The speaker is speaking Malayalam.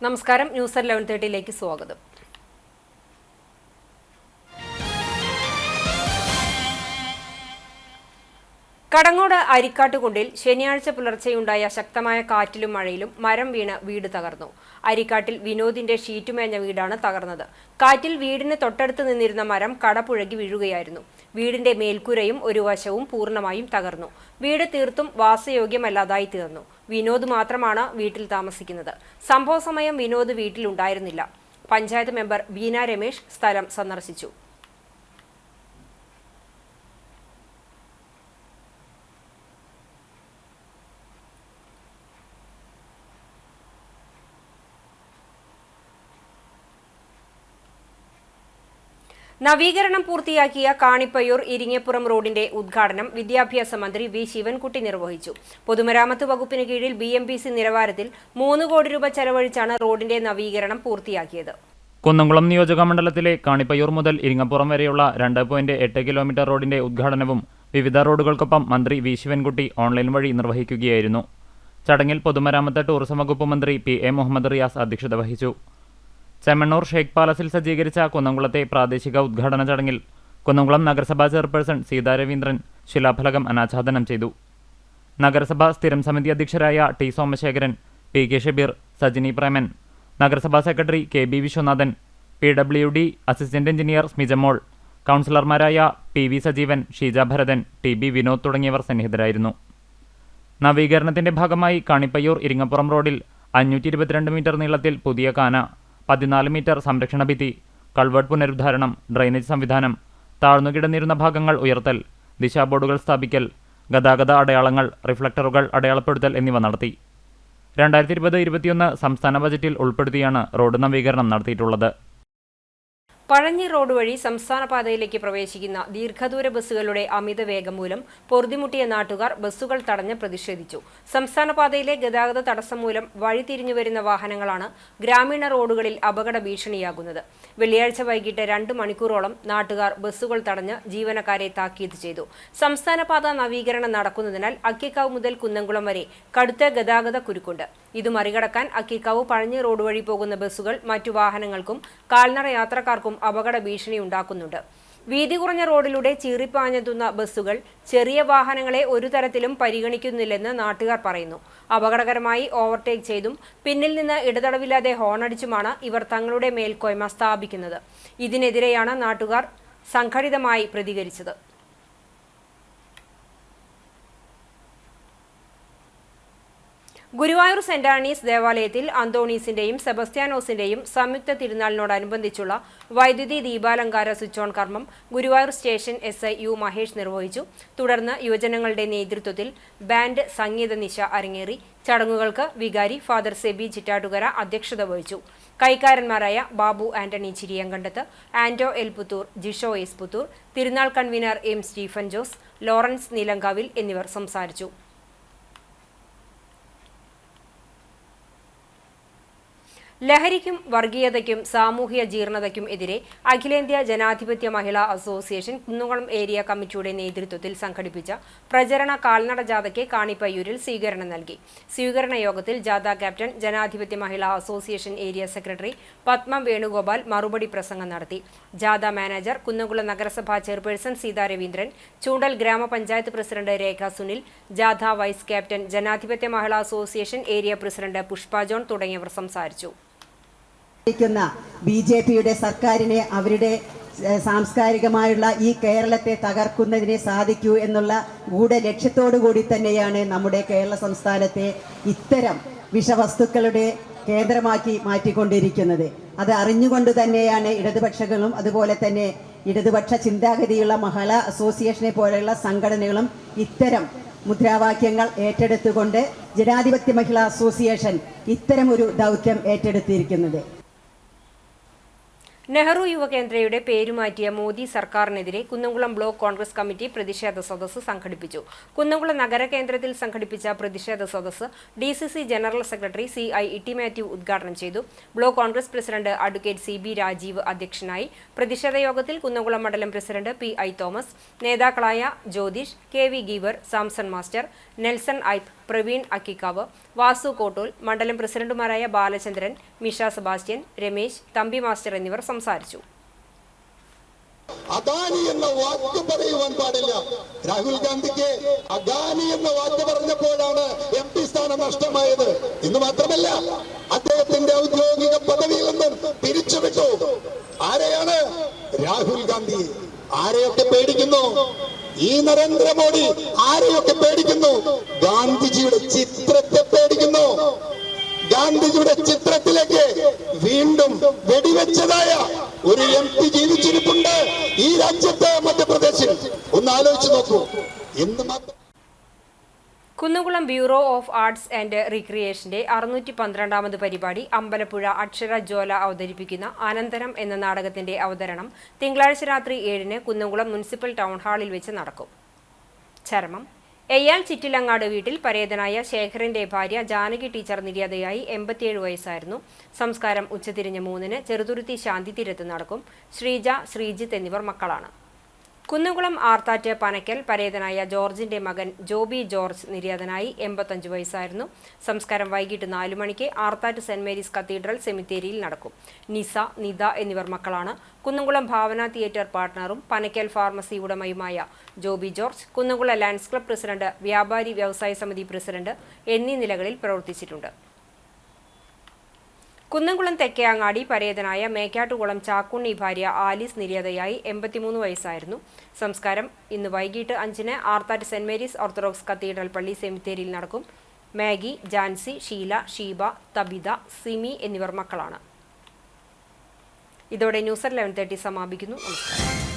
നമസ്കാരം. ന്യൂസ് 11:30 സ്വാഗതം. കടങ്ങോട് അരിക്കാട്ടുകുണ്ടിൽ ശനിയാഴ്ച പുലർച്ചെയുണ്ടായ ശക്തമായ കാറ്റിലും മഴയിലും മരം വീണ് വീട് തകർന്നു. അരിക്കാട്ടിൽ വിനോദിന്റെ ഷീറ്റുമേഞ്ഞ വീടാണ് തകർന്നത്. കാറ്റിൽ വീടിന് തൊട്ടടുത്ത് നിന്നിരുന്ന മരം കടപുഴകി വീഴുകയായിരുന്നു. വീടിന്റെ മേൽക്കൂരയും ഒരു വശവും പൂർണ്ണമായും തകർന്നു. വീട് തീർത്തും വാസയോഗ്യമല്ലാതായി തീർന്നു. വിനോദ് മാത്രമാണ് വീട്ടിൽ താമസിക്കുന്നത്. സംഭവ സമയം വിനോദ് വീട്ടിലുണ്ടായിരുന്നില്ല. പഞ്ചായത്ത് മെമ്പർ ബീന രമേശ് സ്ഥലം സന്ദർശിച്ചു. നവീകരണം പൂർത്തിയാക്കിയ കാണിപ്പയ്യൂർ ഇരിങ്ങപ്പുറം റോഡിന്റെ ഉദ്ഘാടനം വിദ്യാഭ്യാസ മന്ത്രി വി ശിവൻകുട്ടി നിർവഹിച്ചു. പൊതുമരാമത്ത് വകുപ്പിന് കീഴിൽ BMPC നിലവാരത്തിൽ 3 കോടി രൂപ ചെലവഴിച്ചാണ് റോഡിന്റെ നവീകരണം പൂർത്തിയാക്കിയത്. കുന്നംകുളം നിയോജക മണ്ഡലത്തിലെ കാണിപ്പയ്യൂർ മുതൽ ഇരിങ്ങപ്പുറം വരെയുള്ള 2.8 കിലോമീറ്റർ റോഡിന്റെ ഉദ്ഘാടനവും വിവിധ റോഡുകൾക്കൊപ്പം മന്ത്രി വി ശിവൻകുട്ടി ഓൺലൈൻ വഴി നിർവഹിക്കുകയായിരുന്നു. ചടങ്ങിൽ പൊതുമരാമത്ത് ടൂറിസം വകുപ്പ് മന്ത്രി PA മുഹമ്മദ് റിയാസ് അധ്യക്ഷത വഹിച്ചു. ചെമ്മണ്ണൂർ ഷേഖ് പാലസിൽ സജ്ജീകരിച്ച കുന്നംകുളത്തെ പ്രാദേശിക ഉദ്ഘാടന ചടങ്ങിൽ കുന്നംകുളം നഗരസഭാ ചെയർപേഴ്സൺ സീതാ രവീന്ദ്രൻ ശിലാഫലകം അനാച്ഛാദനം ചെയ്തു. നഗരസഭാ സ്ഥിരം സമിതി അധ്യക്ഷരായ T സോമശേഖരൻ, PK ഷബീർ, സജിനി പ്രേമൻ, നഗരസഭാ secretary KB Viswanathan, PWD assistant engineer Smijamol, കൗൺസിലർമാരായ PV സജീവൻ, ഷീജ ഭരതൻ, TB വിനോദ് തുടങ്ങിയവർ സന്നിഹിതരായിരുന്നു. നവീകരണത്തിന്റെ ഭാഗമായി കാണിപ്പയ്യൂർ ഇരിങ്ങപ്പുറം റോഡിൽ 522 മീറ്റർ നീളത്തിൽ പുതിയ കാന, 14 മീറ്റർ സംരക്ഷണ ഭിത്തി, കൾവേർട്ട് പുനരുദ്ധാരണം, ഡ്രെയിനേജ് സംവിധാനം, താഴ്ന്നുകിടന്നിരുന്ന ഭാഗങ്ങൾ ഉയർത്തൽ, ദിശാബോർഡുകൾ സ്ഥാപിക്കൽ, ഗതാഗത അടയാളങ്ങൾ, റിഫ്ലക്ടറുകൾ അടയാളപ്പെടുത്തൽ എന്നിവ നടത്തി. 2020-21 സംസ്ഥാന ബജറ്റിൽ ഉൾപ്പെടുത്തിയാണ് റോഡ് നവീകരണം നടത്തിയിട്ടുള്ളത്. പഴഞ്ഞി റോഡ് വഴി സംസ്ഥാന പാതയിലേക്ക് പ്രവേശിക്കുന്ന ദീർഘദൂര ബസ്സുകളുടെ അമിത വേഗം മൂലം പൊറുതിമുട്ടിയ നാട്ടുകാർ ബസ്സുകൾ തടഞ്ഞ് പ്രതിഷേധിച്ചു. സംസ്ഥാന പാതയിലെ ഗതാഗത തടസ്സം മൂലം വഴിതിരിഞ്ഞു വരുന്ന വാഹനങ്ങളാണ് ഗ്രാമീണ റോഡുകളിൽ അപകട ഭീഷണിയാകുന്നത്. വെള്ളിയാഴ്ച വൈകിട്ട് 2 മണിക്കൂറോളം നാട്ടുകാർ ബസ്സുകൾ തടഞ്ഞ് ജീവനക്കാരെ താക്കീത് ചെയ്തു. സംസ്ഥാന പാത നവീകരണം നടക്കുന്നതിനാൽ അക്കിക്കാവ് മുതൽ കുന്നംകുളം വരെ കടുത്ത ഗതാഗത കുരുക്കുണ്ട്. ഇത് മറികടക്കാൻ അക്കിക്കാവ് പഴഞ്ഞി റോഡ് വഴി പോകുന്ന ബസ്സുകൾ മറ്റു വാഹനങ്ങൾക്കും കാൽനട യാത്രക്കാർക്കും അപകട ഭീഷണി ഉണ്ടാക്കുന്നുണ്ട്. വീതി കുറഞ്ഞ റോഡിലൂടെ ചീറിപ്പാഞ്ഞെത്തുന്ന ബസ്സുകൾ ചെറിയ വാഹനങ്ങളെ ഒരു തരത്തിലും പരിഗണിക്കുന്നില്ലെന്ന് നാട്ടുകാർ പറയുന്നു. അപകടകരമായി ഓവർടേക്ക് ചെയ്തും പിന്നിൽ നിന്ന് ഇടതടവില്ലാതെ ഹോണടിച്ചുമാണ് ഇവർ തങ്ങളുടെ മേൽക്കോയ്മ സ്ഥാപിക്കുന്നത്. ഇതിനെതിരെയാണ് നാട്ടുകാർ സംഘടിതമായി പ്രതികരിച്ചത്. ഗുരുവായൂർ സെന്റ് ആണീസ് ദേവാലയത്തിൽ അന്തോണീസിന്റെയും സെബസ്ത്യാനോസിന്റെയും സംയുക്ത തിരുനാളിനോടനുബന്ധിച്ചുള്ള വൈദ്യുതി ദീപാലങ്കാര സ്വിച്ച് ഓൺ കർമ്മം Guruvayur station SI U Mahesh നിർവഹിച്ചു. തുടർന്ന് യുവജനങ്ങളുടെ നേതൃത്വത്തിൽ ബാൻഡ് സംഗീത നിശ അരങ്ങേറി. ചടങ്ങുകൾക്ക് വികാരി ഫാദർ സെബി ചിറ്റാട്ടുകര അധ്യക്ഷത വഹിച്ചു. കൈക്കാരന്മാരായ ബാബു ആന്റണി ചിരിയങ്കണ്ടത്ത്, ആന്റോ എൽ പുത്തൂർ, ജിഷോ എസ് പുത്തൂർ, തിരുനാൾ convener M Stephen Jose, Lawrence Neelankavil എന്നിവർ സംസാരിച്ചു. ലഹരിക്കും വർഗീയതയ്ക്കും സാമൂഹിക ജീർണതയ്ക്കും എതിരെ അഖിലേന്ത്യാ ജനാധിപത്യ മഹിളാ അസോസിയേഷൻ കുന്നംകുളം ഏരിയ കമ്മിറ്റിയുടെ നേതൃത്വത്തിൽ സംഘടിപ്പിച്ച പ്രചരണ കാൽനട ജാഥയ്ക്ക് കാണിപ്പയ്യൂരിൽ സ്വീകരണം നൽകി. സ്വീകരണ യോഗത്തിൽ ജാഥ captain, Janadhipathya Mahila association area secretary Padmam Venugopal മറുപടി പ്രസംഗം നടത്തി. ജാഥ മാനേജർ, കുന്നംകുളം നഗരസഭാ ചെയർപേഴ്സൺ സീതാ രവീന്ദ്രൻ, ചൂണ്ടൽ ഗ്രാമപഞ്ചായത്ത് പ്രസിഡന്റ് രേഖ സുനിൽ, ജാഥ vice captain, Janadhipathya Mahila association area president Pushpa John തുടങ്ങിയവർ സംസാരിച്ചു. BJPയുടെ സർക്കാരിനെ അവരുടെ സാംസ്കാരികമായുള്ള ഈ കേരളത്തെ തകർക്കുന്നതിനെ സാധിക്കൂ എന്നുള്ള ഗൂഢലക്ഷ്യത്തോടു കൂടി തന്നെയാണ് നമ്മുടെ കേരള സംസ്ഥാനത്തെ ഇത്തരം വിഷവസ്തുക്കളുടെ കേന്ദ്രമാക്കി മാറ്റിക്കൊണ്ടിരിക്കുന്നത്. അത് അറിഞ്ഞുകൊണ്ട് തന്നെയാണ് ഇടതുപക്ഷങ്ങളും അതുപോലെ തന്നെ ഇടതുപക്ഷ ചിന്താഗതിയുള്ള മഹിളാ അസോസിയേഷനെ പോലെയുള്ള സംഘടനകളും ഇത്തരം മുദ്രാവാക്യങ്ങൾ ഏറ്റെടുത്തുകൊണ്ട് ജനാധിപത്യ മഹിളാ അസോസിയേഷൻ ഇത്തരം ഒരു ദൗത്യം ഏറ്റെടുത്തിരിക്കുന്നത്. നെഹ്റു യുവകേന്ദ്രയുടെ പേരുമാറ്റിയ മോദി സർക്കാരിനെതിരെ കുന്നംകുളം ബ്ലോക്ക് കോൺഗ്രസ് കമ്മിറ്റി പ്രതിഷേധ സദസ്സ് സംഘടിപ്പിച്ചു. കുന്നംകുളം നഗരകേന്ദ്രത്തിൽ സംഘടിപ്പിച്ച പ്രതിഷേധ സദസ്സ് DCC general secretary CI Itty Mathew ഉദ്ഘാടനം ചെയ്തു. Block Congress president advocate CB Rajeev അധ്യക്ഷനായി. പ്രതിഷേധ യോഗത്തിൽ കുന്നംകുളം മണ്ഡലം പ്രസിഡന്റ് PI തോമസ്, നേതാക്കളായ ജ്യോതിഷ്, KV ഗീവർ, സാംസൺ മാസ്റ്റർ, നെൽസൺ ഐപ്പ്, പ്രവീൺ അക്കിക്കാവ്, വാസു കോട്ടൂൽ, മണ്ഡലം പ്രസിഡന്റുമാരായ ബാലചന്ദ്രൻ, മിഷ സെബാസ്റ്റ്യൻ, രമേശ്, തമ്പി മാസ്റ്റർ എന്നിവർ സംസാരിച്ചു. അദാനി എന്ന വാക്ക് പറയുവാൻ പാടില്ല. രാഹുൽ ഗാന്ധിക്ക് അദാനി എന്ന വാക്ക് പറഞ്ഞപ്പോഴാണ് MP സ്ഥാനം നഷ്ടമായത്. ഇന്ന് മാത്രമല്ല, അദ്ദേഹത്തിന്റെ ഔദ്യോഗിക പദവിയിൽ നിന്നും പിരിച്ചുവിട്ടു. ആരെയാണ്? രാഹുൽ ഗാന്ധി. ആരെയൊക്കെ പേടിക്കുന്നു? ഈ നരേന്ദ്രമോദി ആരെയൊക്കെ പേടിക്കുന്നു? ഗാന്ധിജിയുടെ ചിത്രത്തെ പേടിക്കുന്നു. ഗാന്ധിജിയുടെ ചിത്രത്തിലേക്ക് വീണ്ടും വെടിവെച്ചതായ ഒരു MP ജീവിച്ചിരിപ്പുണ്ട് ഈ രാജ്യത്ത്, മധ്യപ്രദേശിൽ. ഒന്ന് ആലോചിച്ച് നോക്കൂ. എന്ന് മാത്രം. Kunnamkulam bureau of arts and റീക്രിയേഷന്റെ 612ാമത് പരിപാടി അമ്പലപ്പുഴ അക്ഷര ജ്വാല അവതരിപ്പിക്കുന്ന അനന്തരം എന്ന നാടകത്തിന്റെ അവതരണം തിങ്കളാഴ്ച രാത്രി 7-ന് കുന്നംകുളം മുനിസിപ്പൽ ടൗൺ ഹാളിൽ വെച്ച് നടക്കും. ചരമം: എയ്യാൽ ചിറ്റിലങ്ങാട് വീട്ടിൽ പരേതനായ ശേഖരന്റെ ഭാര്യ ജാനകി ടീച്ചർ നിര്യാതയായി 87 വയസ്സായിരുന്നു. സംസ്കാരം ഉച്ചതിരിഞ്ഞ് 3-ന് ചെറുതുരുത്തി ശാന്തിതീരത്ത് നടക്കും. ശ്രീജ, ശ്രീജിത്ത് എന്നിവർ മക്കളാണ്. കുന്നംകുളം ആർത്താറ്റ് പനക്കൽ പരേതനായ ജോർജിന്റെ മകൻ ജോബി ജോർജ് നിര്യാതനായി 85 വയസ്സായിരുന്നു. സംസ്കാരം വൈകിട്ട് 4 മണിക്ക് ആർത്താറ്റ് സെന്റ് മേരീസ് കത്തീഡ്രൽ സെമിത്തേരിയിൽ നടക്കും. നിസ, നിത എന്നിവർ മക്കളാണ്. കുന്നംകുളം ഭാവന തിയേറ്റർ പാർട്ട്ണറും പനക്കൽ ഫാർമസി ഉടമയുമായ Joby George Kunnamkulam lions club president, വ്യാപാരി വ്യവസായ സമിതി പ്രസിഡന്റ് എന്നീ നിലകളിൽ പ്രവർത്തിച്ചിട്ടുണ്ട്. കുന്നംകുളം തെക്കേങ്ങാടി പരേതനായ മേക്കാട്ടുകുളം ചാക്കുണ്ണി ഭാര്യ ആലീസ് നിര്യാതയായി 83 വയസ്സായിരുന്നു. സംസ്കാരം ഇന്ന് വൈകിട്ട് 5-ന് Arthat saint Mary's orthodox cathedral പള്ളി സെമിത്തേരിയിൽ നടക്കും. മാഗി, ജാൻസി, ഷീല, ഷീബ, തബിത, സിമി എന്നിവർ മക്കളാണ്. ഇതോടെ ന്യൂസ് 11:30 സമാപിക്കുന്നു. നമസ്കാരം.